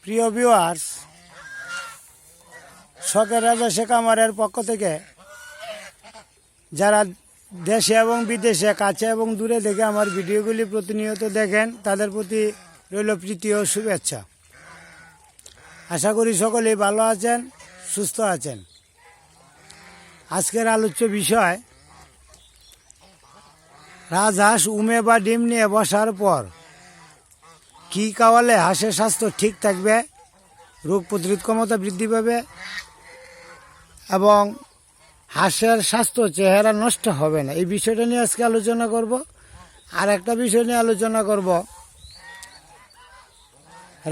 প্রিয় ভিউয়ার্স, শখের রাজা শেখ আমারের পক্ষ থেকে যারা দেশে এবং বিদেশে কাছে এবং দূরে থেকে আমার ভিডিওগুলি প্রতিনিয়ত দেখেন, তাদের প্রতি রইল প্রীতি ও শুভেচ্ছা। আশা করি সকলেই ভালো আছেন, সুস্থ আছেন। আজকের আলোচ্য বিষয়, রাজহাঁস উমে বা ডিম নিয়ে বসার পর কী খাওয়ালে হাঁসের স্বাস্থ্য ঠিক থাকবে, রোগ প্রতিরোধ ক্ষমতা বৃদ্ধি পাবে এবং হাঁসের স্বাস্থ্য চেহারা নষ্ট হবে না, এই বিষয়টা নিয়ে আজকে আলোচনা করব। আর একটা বিষয় নিয়ে আলোচনা করব,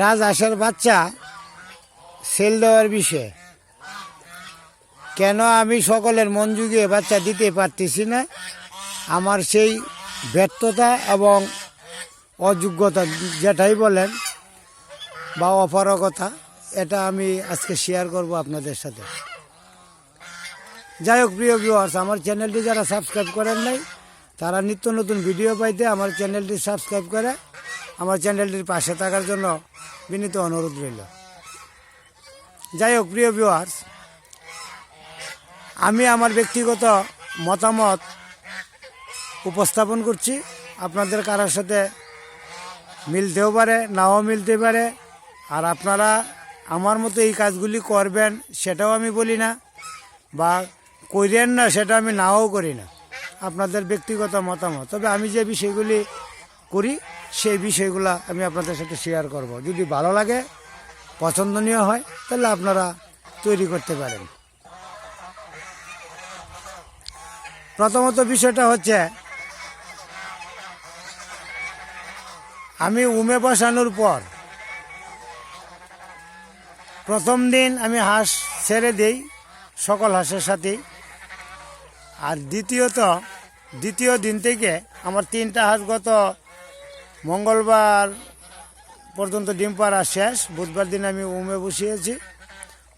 রাজহাঁসের বাচ্চা সেল দেওয়ার বিষয়ে। কেন আমি সকলের মন জুগিয়ে বাচ্চা দিতে পারতেছি না, আমার সেই ব্যর্থতা এবং অযোগ্যতা যেটাই বলেন বা অপারগতা, এটা আমি আজকে শেয়ার করব আপনাদের সাথে। যাই হোক প্রিয় ভিউয়ার্স, আমার চ্যানেলটি যারা সাবস্ক্রাইব করেন নাই, তারা নিত্য নতুন ভিডিও পাইতে আমার চ্যানেলটি সাবস্ক্রাইব করে আমার চ্যানেলটির পাশে থাকার জন্য বিনীত অনুরোধ রইল। যাই হোক প্রিয় ভিউয়ার্স, আমি আমার ব্যক্তিগত মতামত উপস্থাপন করছি। আপনাদের কারোর সাথে মিলতেও পারে, নাও মিলতে পারে। আর আপনারা আমার মতো এই কাজগুলি করবেন সেটাও আমি বলি না, বা করেন না সেটা আমি নাও করি না, আপনাদের ব্যক্তিগত মতামত। তবে আমি যে বিষয়গুলি করি সেই বিষয়গুলো আমি আপনাদের সাথে শেয়ার করব। যদি ভালো লাগে, পছন্দনীয় হয়, তাহলে আপনারা তৈরি করতে পারেন। প্রথমত বিষয়টা হচ্ছে, আমি উমে বসানোর পর প্রথম দিন আমি হাঁস ছেড়ে দেই সকল হাঁসের সাথেই। আর দ্বিতীয় দিন থেকে আমার 3টা হাঁস গত মঙ্গলবার পর্যন্ত ডিম পাড়া শেষ। বুধবার দিন আমি উমে বসিয়েছি।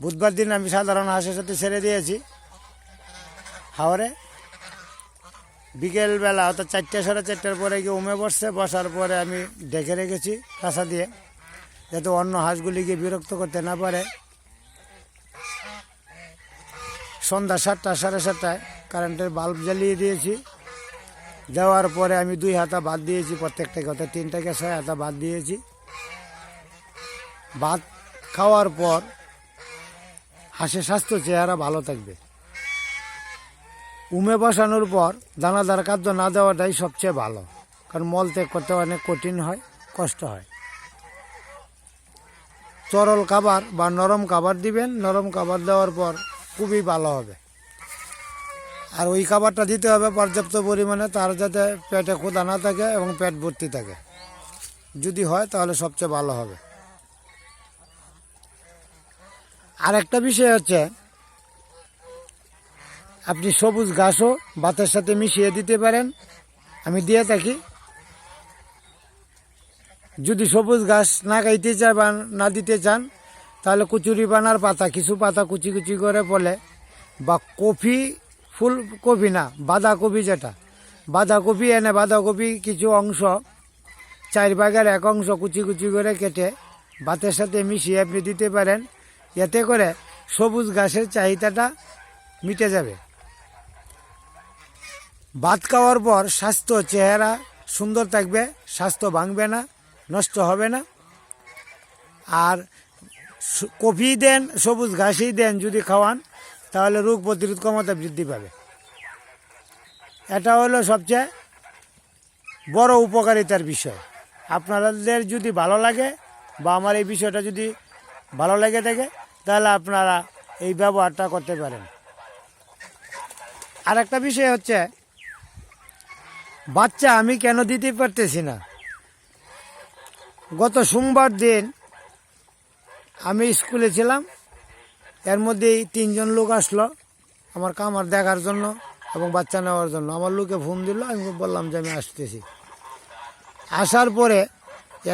বুধবার দিন আমি সাধারণ হাঁসের সাথে ছেড়ে দিয়েছি হাওরে। বিকেলবেলা অর্থাৎ 4টা সাড়ে 4টার পরে গিয়ে উমে বসছে। বসার পরে আমি ডেকে রেখেছি কাঁচা দিয়ে, যাতে অন্য হাঁসগুলিকে বিরক্ত করতে না পারে। সন্ধ্যা 7টা সাড়ে 7টায় কারেন্টের বাল্ব জ্বালিয়ে দিয়েছি। দেওয়ার পরে আমি 2 হাতা বাদ দিয়েছি প্রত্যেকটাকে, অর্থাৎ 3 থেকে 6 হাতা বাদ দিয়েছি। ভাত খাওয়ার পর হাঁসের স্বাস্থ্য চেহারা ভালো থাকবে। উমে বসানোর পর দানাদার খাদ্য না দেওয়াটাই সবচেয়ে ভালো, কারণ মল ত্যাগ করতে অনেক কঠিন হয়, কষ্ট হয়। তরল খাবার বা নরম খাবার দিবেন। নরম খাবার দেওয়ার পর খুবই ভালো হবে। আর ওই খাবারটা দিতে হবে পর্যাপ্ত পরিমাণে, তার যাতে পেটে ক্ষুধা না থাকে এবং পেট ভর্তি থাকে। যদি হয় তাহলে সবচেয়ে ভালো হবে। আর একটা বিষয় হচ্ছে, আপনি সবুজ ঘাসও ভাতের সাথে মিশিয়ে দিতে পারেন, আমি দিয়ে থাকি। যদি সবুজ ঘাস না খাইতে চান বা না দিতে চান, তাহলে কচুরি বানার পাতা, কিছু পাতা কুচি কুচি করে বলে, বা কপি, ফুলকপি না, বাঁধাকপি, যেটা বাঁধাকপি এনে বাঁধাকপি কিছু অংশ, 4 ভাগের 1 অংশ কুচি কুচি করে কেটে ভাতের সাথে মিশিয়ে আপনি দিতে পারেন। এতে করে সবুজ ঘাসের চাহিদাটা মিটে যাবে। ভাত খাওয়ার পর স্বাস্থ্য চেহারা সুন্দর থাকবে, স্বাস্থ্য ভাঙবে না, নষ্ট হবে না। আর কফি দেন, সবুজ ঘাসই দেন, যদি খাওয়ান তাহলে রোগ প্রতিরোধ ক্ষমতা বৃদ্ধি পাবে। এটা হলো সবচেয়ে বড় উপকারিতার বিষয়। আপনাদের যদি ভালো লাগে বা আমার এই বিষয়টা যদি ভালো লেগে থাকে, তাহলে আপনারা এই ব্যবহারটা করতে পারেন। আর একটা বিষয় হচ্ছে, বাচ্চা আমি কেন দিতে পারতেছি না। গত সোমবার দিন আমি স্কুলে ছিলাম, এর মধ্যেই 3 জন লোক আসলো আমার খামার দেখার জন্য এবং বাচ্চা নেওয়ার জন্য। আমার লোকে ফোন দিল, আমি বললাম যে আমি আসতেছি। আসার পরে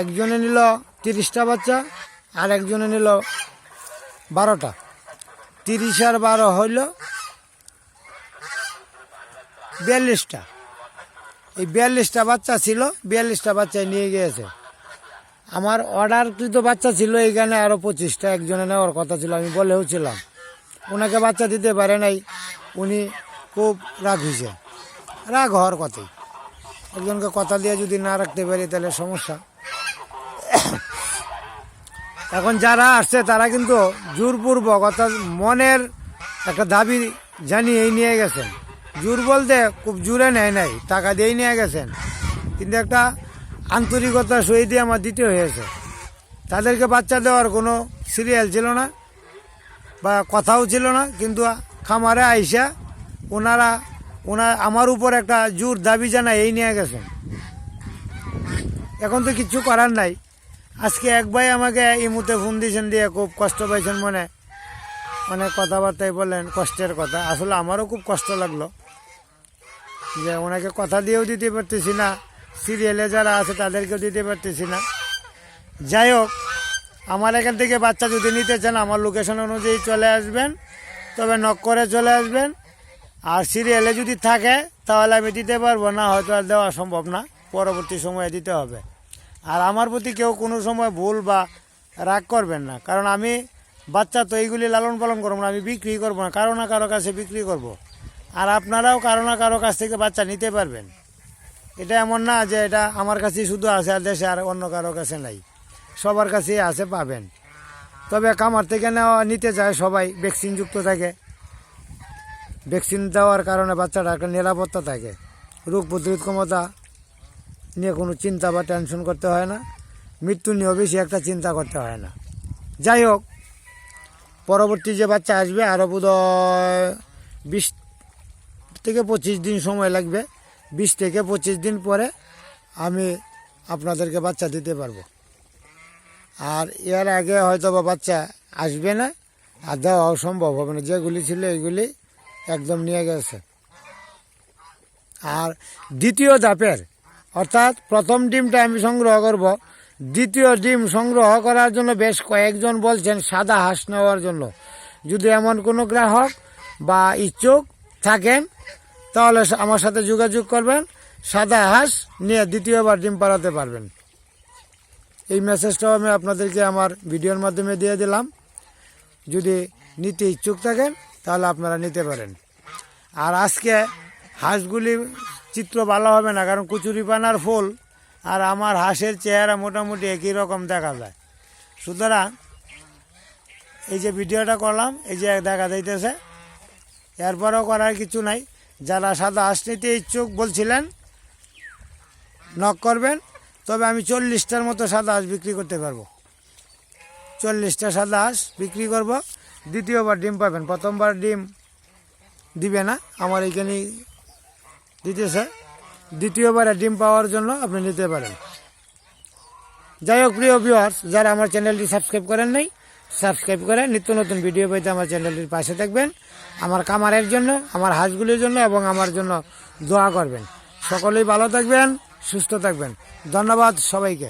একজনে নিল 30টা বাচ্চা, আর একজনে নিল 12টা। 30 আর 12 হইল 42টা। এই 42টা বাচ্চা ছিল, 42টা বাচ্চায় নিয়ে গিয়েছে। আমার অর্ডারকৃত বাচ্চা ছিল এইখানে আরও 25টা, একজনে নেওয়ার কথা ছিল, আমি বলেও ছিলাম। ওনাকে বাচ্চা দিতে পারে নাই, উনি খুব রাগ হয়েছে। রাগ হওয়ার কথাই, একজনকে কথা দিয়ে যদি না রাখতে পারি তাহলে সমস্যা। এখন যারা আসছে তারা কিন্তু জোরপূর্বক অর্থাৎ মনের একটা দাবি জানিয়েই নিয়ে গেছেন। জোর বলতে খুব জোরে নেয় নাই, টাকা দিয়েই নিয়ে গেছেন, কিন্তু একটা আন্তরিকতার সহিত আমার দিতে হয়েছে। তাদেরকে বাচ্চা দেওয়ার কোনো সিরিয়াল ছিল না বা কথাও ছিল না, কিন্তু খামারে আইসা ওনারা আমার উপর একটা জোর দাবি জানায় এই নিয়ে গেছেন। এখন তো কিচ্ছু করার নাই। আজকে এক ভাই আমাকে এই মুহূর্তে ফোন দিয়েছেন, দিয়ে খুব কষ্ট পাইছেন মনে, অনেক কথাবার্তায় বললেন কষ্টের কথা। আসলে আমারও খুব কষ্ট লাগলো যে ওনাকে কথা দিয়েও দিতে পারতেছি না, সিরিয়ালে যারা আছে তাদেরকেও দিতে পারতেছি না। যাই হোক, আমার এখান থেকে বাচ্চা যদি নিতে চান আমার লোকেশন অনুযায়ী চলে আসবেন, তবে নক করে চলে আসবেন। আর সিরিয়ালে যদি থাকে তাহলে আমি দিতে পারবো, না হয়তো আর দেওয়া সম্ভব না, পরবর্তী সময়ে দিতে হবে। আর আমার প্রতি কেউ কোনো সময় ভুল বা রাগ করবেন না, কারণ আমি বাচ্চা তো এইগুলি লালন পালন করবো না, আমি বিক্রি করবো না, কারো না কারো কাছে বিক্রি করব। আর আপনারাও কারো না কারো কাছ থেকে বাচ্চা নিতে পারবেন। এটা এমন না যে এটা আমার কাছেই শুধু আছে আর দেশে আর অন্য কারো কাছে নাই, সবার কাছেই আছে, পাবেন। তবে খামার থেকে নিতে যায় সবাই ভ্যাকসিনযুক্ত থাকে, ভ্যাকসিন দেওয়ার কারণে বাচ্চাটা একটা নিরাপত্তা থাকে, রোগ প্রতিরোধ ক্ষমতা নিয়ে কোনো চিন্তা বা টেনশন করতে হয় না, মৃত্যু নিয়েও বেশি একটা চিন্তা করতে হয় না। যাই হোক, পরবর্তী যে বাচ্চা আসবে আরও বোধহয় 20 থেকে 25 দিন সময় লাগবে। 20 থেকে 25 দিন পরে আমি আপনাদেরকে বাচ্চা দিতে পারবো। আর এর আগে হয়তো বা বাচ্চা আসবে না, আর দেওয়াও সম্ভব হবে না। যেগুলি ছিল এইগুলি একদম নিয়ে গেছে। আর দ্বিতীয় ধাপের অর্থাৎ প্রথম ডিমটা আমি সংগ্রহ করব, দ্বিতীয় ডিম সংগ্রহ করার জন্য বেশ কয়েকজন বলছেন সাদা হাঁস নেওয়ার জন্য। যদি এমন কোনো গ্রাহক বা ইচ্ছুক থাকেন তাহলে আমার সাথে যোগাযোগ করবেন, সাদা হাঁস নিয়ে দ্বিতীয়বার ডিম পাড়াতে পারবেন। এই মেসেজটাও আমি আপনাদেরকে আমার ভিডিওর মাধ্যমে দিয়ে দিলাম। যদি নিতে ইচ্ছুক থাকেন তাহলে আপনারা নিতে পারেন। আর আজকে হাঁসগুলি চিত্র ভালো হবে না, কারণ কচুরিপানার ফুল আর আমার হাঁসের চেহারা মোটামুটি একই রকম দেখা যায়। সুতরাং এই যে ভিডিওটা করলাম, এই যে দেখা যাইতেছে, এরপরেও করার কিছু নাই। যারা সাদা হাঁস নিতে ইচ্ছুক বলছিলেন নক করবেন। তবে আমি 40টার মতো সাদা হাঁস বিক্রি করতে পারবো, 40টা সাদা হাঁস বিক্রি করব। দ্বিতীয়বার ডিম পাবেন, প্রথমবার ডিম দিবে না, আমার এইখানেই দিতেছে। দ্বিতীয়বারে ডিম পাওয়ার জন্য আপনি নিতে পারেন। যাই হোক প্রিয় ভিউয়ার্স, যারা আমার চ্যানেলটি সাবস্ক্রাইব করেন নাই, সাবস্ক্রাইব করে নিত্য নতুন ভিডিও পেতে আমার চ্যানেলটির পাশে থাকবেন। আমার খামারের জন্য, আমার হাঁসগুলির জন্য এবং আমার জন্য দোয়া করবেন। সকলেই ভালো থাকবেন, সুস্থ থাকবেন। ধন্যবাদ সবাইকে।